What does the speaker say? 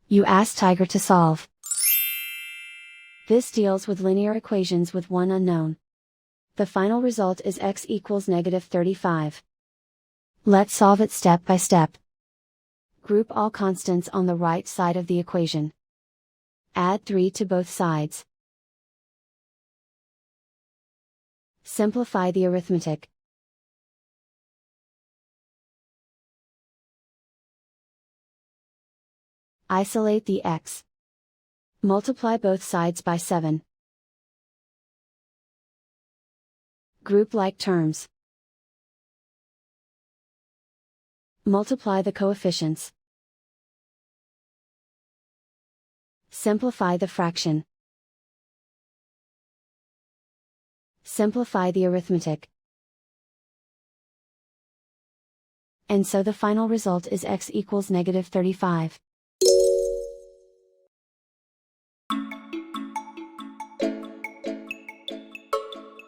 You ask Tiger to solve. This deals with linear equations with one unknown. The final result is x equals -35. Let's solve it step by step. Group all constants on the right side of the equation. Add 3 to both sides. Simplify the arithmetic. Isolate the x. Multiply both sides by 7. Group like terms. Multiply the coefficients. Simplify the fraction. Simplify the arithmetic. And so the final result is x equals -35.